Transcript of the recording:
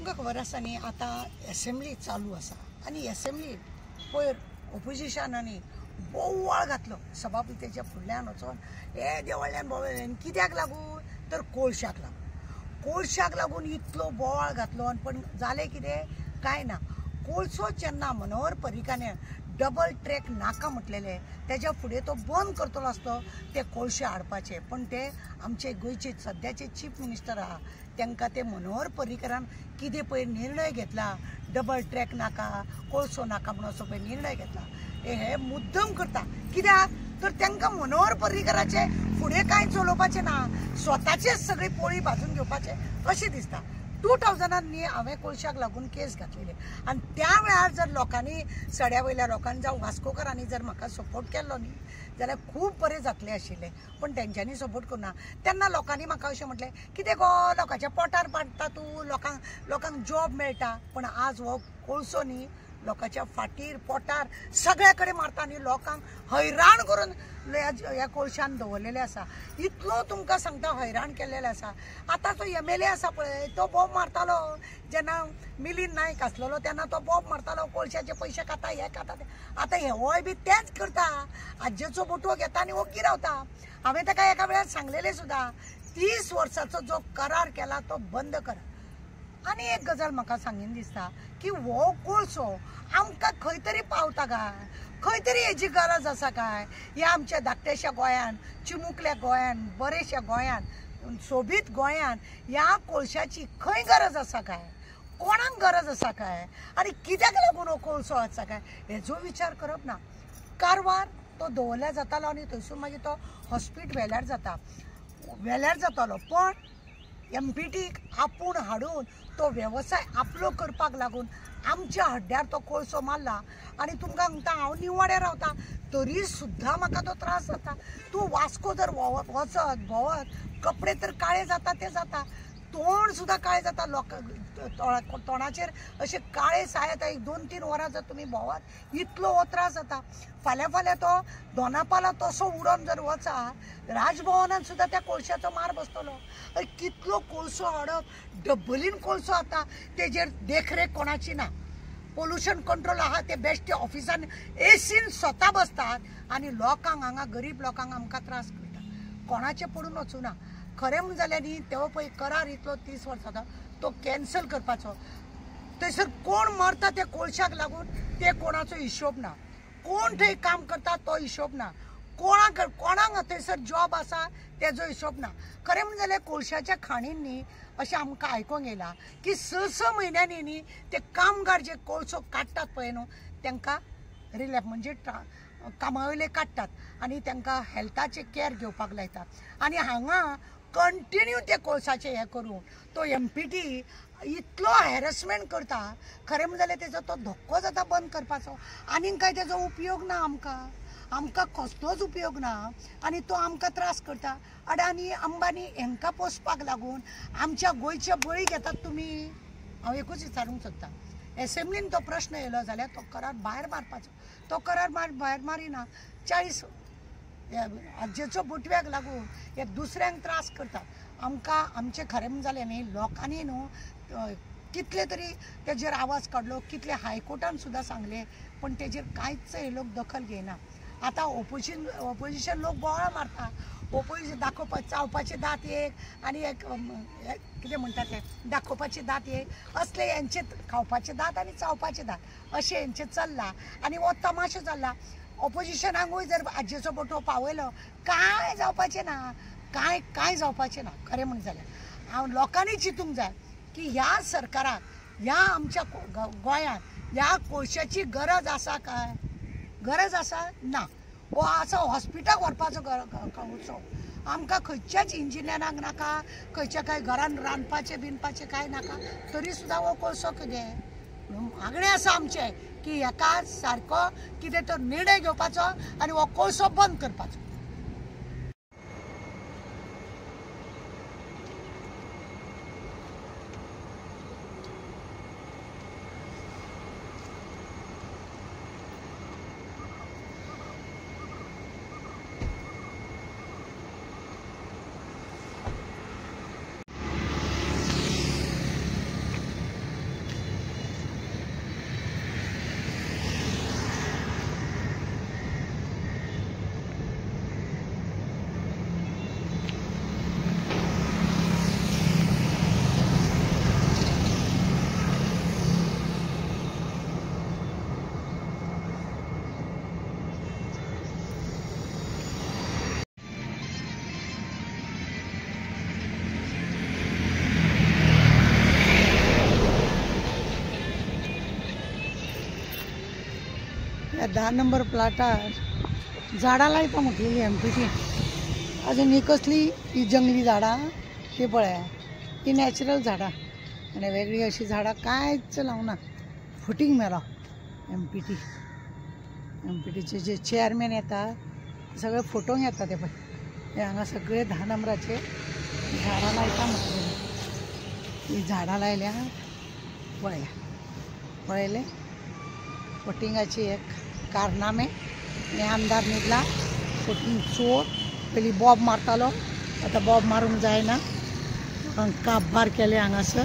तुमकां खबर आसा न्ही आतां एसेंब्ली चालू आसा आनी एसेंब्ली पयर ऑपोजिशनांनी बोवाळ घातलो सभापतीच्या फुडल्यान वचून हे देवळ्यान बोवाळ्यान कित्याक लागून तर कोळशाक लागून इतलो बोवाळ घातलो आनी पण जालें कितें कांय ना। कोळसो जेन्ना मनोहर पर्रीकारान डबल ट्रॅक नाका म्हटलेले तेज्या फुडें तो बंद करतलो आसलो ते कोळशे हाडपाचे, पण ते आमचे गोंयचे सद्याचे चीफ मिनिस्टर आहा तांकां ते मनोहर पर्रीकारान कितें पळय निर्णय घेतला, डबल ट्रॅक नाका कोळसो नाका म्हणून असो पळय निर्णय घेतला हे मुद्दम करता। कित्याक तर तांकां मनोहर पर्रीकाराचे फुडें कांय चलोवपाचें ना, स्वताचेच सगळी पोळी भाजून घेवपाचे अशें दिसता। 2000 न्ही हांवें कोळशाक लागून केस घातलेली आनी त्या वेळार जर लोकांनी सड्या वयल्या लोकांनी जावं वास्कोकारांनी जर म्हाका सपोर्ट केल्लो न्ही जाल्यार खूब बरें जातलें आशिल्लें, पण तेंच्यांनी सपोर्ट करना। तेन्ना लोकांनी म्हाका अशें म्हटलें कितें गो लोकांच्या पोटार पाडटा तूं, लोकांक जॉब मेळटा, पण आज हो कोळसो न्ही लोकांच्या फाटीर पोटार सगळे कडेन मारता आनी लोकांक हैराण करून ह्या कोळशान दवरलेले आसा। इतलो तुमकां सांगता हैराण केल्लेले आसा। आतां तो MLA आसा पळय तो बॉब मारतालो, जेन्ना मिलिंद नायक आसलेलो तेन्ना तो बॉब मारतालो कोळशाचे पयशे खाता हे खाता ते। आतां हेवोय बी तेंच करता, आज्जेचो बोटवो घेता आनी ओग्गी रावता। हांवें ताका एका वेळार सांगलेलें सुद्दां 30 वर्साचो जो करार केला तो बंद करा। आनी एक गजाल म्हाका सांगीन दिसता की हो कोळसो आमकां खंय तरी पावता काय, खंय तरी हेजी गरज आसा काय। ह्या आमच्या धाकट्याशा गोंयान, चिमुकल्या गोंयान, बरेशा गोंयान, सोबीत गोंयान ह्या कोळशाची खंय गरज आसा काय, कोणाक गरज आसा काय आनी कित्याक लागून हो कोळसो आसा काय हेजो विचार करप ना। कारवार तो दवरल्या जातालो आनी थंयसून मागीर तो हॉस्पिटल वेल्यार जातालो, पण MPTक आपूण हाडून तो वेवसाय आपलो करपाक लागून आमच्या हड्ड्यार तो कोळसो मारला। आनी तुमकां सांगता हांव निवाड्यार रावता तरी सुद्दां म्हाका तो त्रास जाता। तूं वास्को जर वचत भोंवत कपडे तर काळे जाता ते जाता, तोंड सुद्दां काळें जाता, तोंडाचेर अशे काळे साय येता। 2-3 वरां जर तुमी भोंवत इतलो हो त्रास जाता। फाल्यां तो दोनापावला तसो उडोवन जर वचा राजभवनान सुद्दां त्या कोळशाचो मार बसतलो। कितलो कोळसो हाडप, डब्बलीन कोळसो आता तेजेर देखरेख कोणाची ना। पोल्युशन कंट्रोल आहा ते बेश्टे ऑफिसान एसीन स्वता बसतात आनी लोकांक हांगा गरीब लोकांक आमकां त्रास करता। कोणाचें पडून वचूं ना। खरें म्हण जाल्यार न्ही तेव्हा पळय करार इतलो 30 वर्सांचो तो कॅन्सल करपाचो। थंयसर कोण मरता ते कोळशाक लागून ते कोणाचो हिशोब ना, कोण थंय काम करता तो हिशोब ना, कोणाक थंयसर जॉब आसा तेजो हिशोब ना। खरें म्हण जाल्यार कोळशाच्या खाणीन न्ही अशें आमकां आयकूंक येयला की 6 म्हयन्यांनी न्ही ते कामगार जे कोळसो काडटात पळय न्हू तांकां रिलॅप म्हणजे कामावयले काडटात आनी तांकां हेल्थाचे कॅर घेवपाक लायतात। आनी हांगा कंटिन्यू ते कोळशाचे हे करून तो MPT इतलो हॅरसमेंट करता। खरें म्हण जाल्यार तेजो तो धक्को जाता बंद करपाचो, आनीक कांय तेजो उपयोग ना आमकां कसलोच उपयोग ना आनी तो आमकां त्रास करता। अडानी अंबानी हेंकां पोसपाक लागून आमच्या गोंयचे बळी घेतात तुमी। हांव एकूच विचारूंक सोदतां एसेंब्लीन तो प्रश्न येयलो जाल्यार तो करार भायर मारपाचो। तो करार भायर मारिना 40 आज्जेचो बुटव्याक लागून एक दुसऱ्यांक त्रास करतात। आमकां आमचें खरें म्हण जालें न्ही लोकांनी न्हू कितले तरी तेजेर आवाज काडलो, कितले हायकोर्टान सुद्दां सांगले, पण तेजेर कांयच हे लोक दखल घेयना। आतां ऑपोजिशन लोक बोवाळ मारता, ऑपोजिशन दाखोवपाचे चावपाचे दात एक आनी एक कितें म्हणटा ते दाखोवपाचे दात एक असले हेंचे खावपाचे दात आनी चावपाचे दात अशें हेंचे चल्ला आनी हो तमाशो चल्ला। ऑपोजिशनाकूय जर आज्जेचो बोटो पावयलो कांय जावपाचें ना, कांय जावपाचें ना। खरें म्हण जाल्यार हांव लोकांनी चिंतूंक जाय की ह्या सरकाराक ह्या आमच्या गोंयांत ह्या कोळशाची गरज आसा काय, गरज आसा ना। हो आसा हॉस्पिटलाक व्हरपाचो कोळसो, आमकां खंयच्याच इंजिनियरांक नाका, खंयच्या कांय घरान रांदपाचें बिनपाचें कांय नाका, तरी सुद्दां हो कोळसो कितें मागणें आसा आमचें की हेका सारको कितें तर निर्णय घेवपाचो आनी हो कोळसो बंद करपाचो। 10 नंबर प्लॉटार झाडां लायता म्हटलेली MPT. अजून ही कसली ही जंगली झाडां ती पळया, ही नॅचरल झाडां आणि वेगळी अशी झाडां कांयच लावना. फुटींग मेलो MPTचे जे चेअरमॅन येता सगळे फोटोंक येता ते पळय. हे हांगा सगळे 10 नंबराचे झाडां लायता म्हटलेली. ही झाडां लायल्या पळया, पळयले फोटिंगाची एक कारनामे. आणि आमदार न्हिदला, फोटिंग चोर. पयलीं बॉब मारतालो, आतां बॉब मारूंक जायना. काबार केले हांगासर.